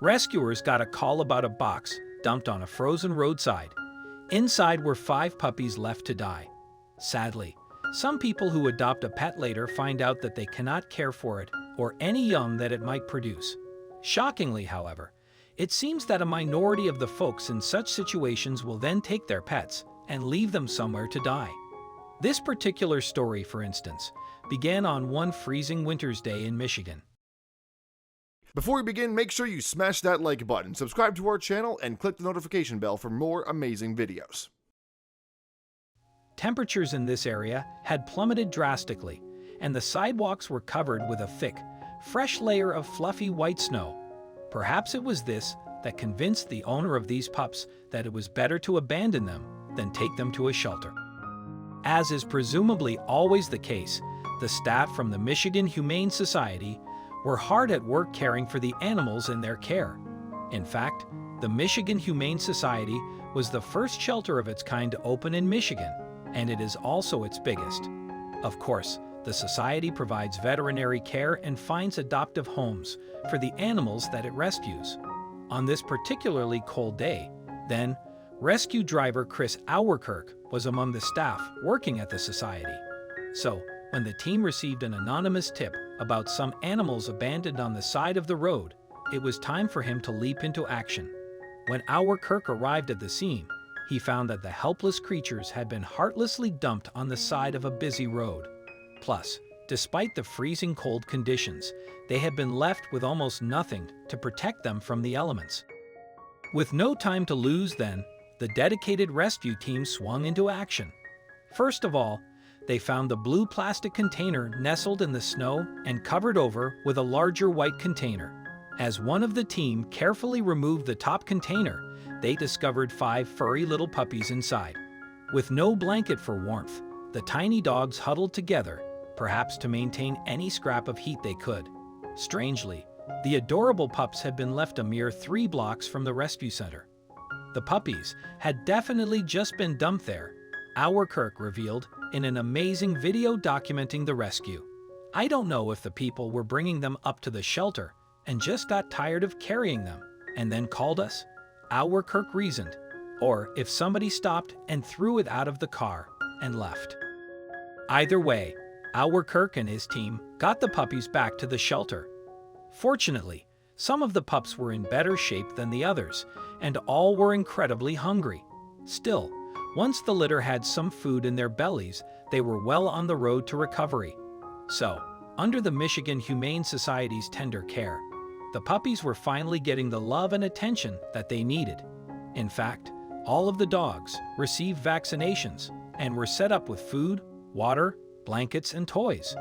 Rescuers got a call about a box dumped on a frozen roadside. Inside were 5 puppies left to die. Sadly, some people who adopt a pet later find out that they cannot care for it or any young that it might produce. Shockingly, however, it seems that a minority of the folks in such situations will then take their pets and leave them somewhere to die. This particular story, for instance, began on one freezing winter's day in Michigan. Before we begin, make sure you smash that like button, subscribe to our channel, and click the notification bell for more amazing videos. Temperatures in this area had plummeted drastically, and the sidewalks were covered with a thick, fresh layer of fluffy white snow. Perhaps it was this that convinced the owner of these pups that it was better to abandon them than take them to a shelter. As is presumably always the case, the staff from the Michigan Humane Society were hard at work caring for the animals in their care. In fact, the Michigan Humane Society was the first shelter of its kind to open in Michigan, and it is also its biggest. Of course, the society provides veterinary care and finds adoptive homes for the animals that it rescues. On this particularly cold day, then, rescue driver Chris Auerkirk was among the staff working at the society. So, when the team received an anonymous tip about some animals abandoned on the side of the road, it was time for him to leap into action. When Auerkirk arrived at the scene, he found that the helpless creatures had been heartlessly dumped on the side of a busy road. Plus, despite the freezing cold conditions, they had been left with almost nothing to protect them from the elements. With no time to lose then, the dedicated rescue team swung into action. First of all, they found the blue plastic container nestled in the snow and covered over with a larger white container. As one of the team carefully removed the top container, they discovered 5 furry little puppies inside. With no blanket for warmth, the tiny dogs huddled together, perhaps to maintain any scrap of heat they could. Strangely, the adorable pups had been left a mere 3 blocks from the rescue center. The puppies had definitely just been dumped there, Auerkirk revealed in an amazing video documenting the rescue. I don't know if the people were bringing them up to the shelter and just got tired of carrying them and then called us, Auerkirk reasoned, or if somebody stopped and threw it out of the car and left. Either way, Auerkirk and his team got the puppies back to the shelter. Fortunately, some of the pups were in better shape than the others, and all were incredibly hungry. Still, once the litter had some food in their bellies, they were well on the road to recovery. So, under the Michigan Humane Society's tender care, the puppies were finally getting the love and attention that they needed. In fact, all of the dogs received vaccinations and were set up with food, water, blankets, and toys.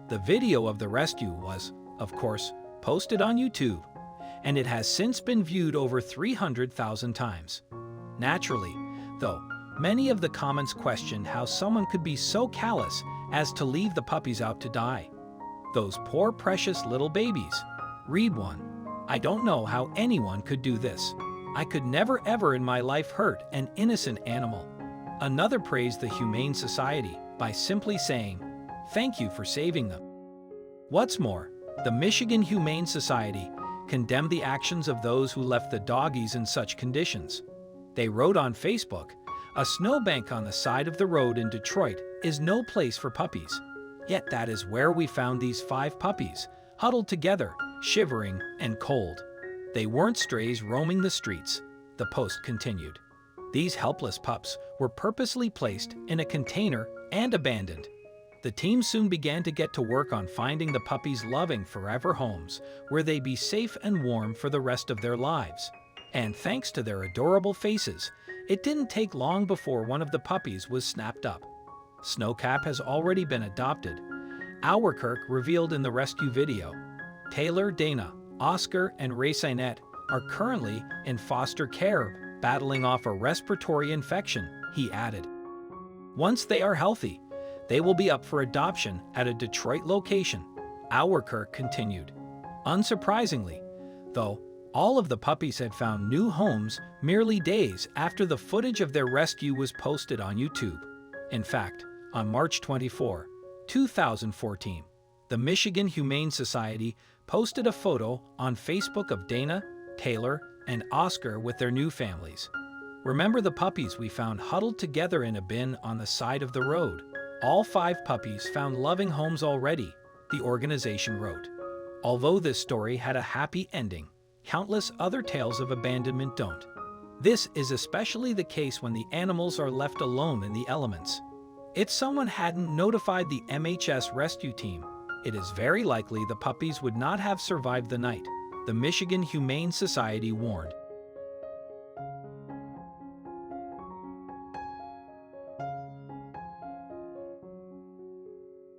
The video of the rescue was, of course, posted on YouTube, and it has since been viewed over 300,000 times. Naturally, though, many of the comments questioned how someone could be so callous as to leave the puppies out to die. Those poor precious little babies. Read one. I don't know how anyone could do this. I could never ever in my life hurt an innocent animal. Another praised the Humane Society by simply saying, "Thank you for saving them." What's more, the Michigan Humane Society condemned the actions of those who left the doggies in such conditions. They wrote on Facebook, "A snowbank on the side of the road in Detroit is no place for puppies. Yet that is where we found these 5 puppies, huddled together, shivering and cold. They weren't strays roaming the streets," the post continued. These helpless pups were purposely placed in a container and abandoned. The team soon began to get to work on finding the puppies' loving forever homes where they'd be safe and warm for the rest of their lives. And thanks to their adorable faces, it didn't take long before one of the puppies was snapped up. Snowcap has already been adopted, Auerkirk revealed in the rescue video. Taylor, Dana, Oscar, and Racinette are currently in foster care, battling off a respiratory infection, he added. Once they are healthy, they will be up for adoption at a Detroit location, Auerkirk continued. Unsurprisingly, though, all of the puppies had found new homes merely days after the footage of their rescue was posted on YouTube. In fact, on March 24, 2014, the Michigan Humane Society posted a photo on Facebook of Dana, Taylor, and Oscar with their new families. Remember the puppies we found huddled together in a bin on the side of the road? All 5 puppies found loving homes already, the organization wrote. Although this story had a happy ending, countless other tales of abandonment don't. This is especially the case when the animals are left alone in the elements. If someone hadn't notified the MHS rescue team, it is very likely the puppies would not have survived the night, the Michigan Humane Society warned.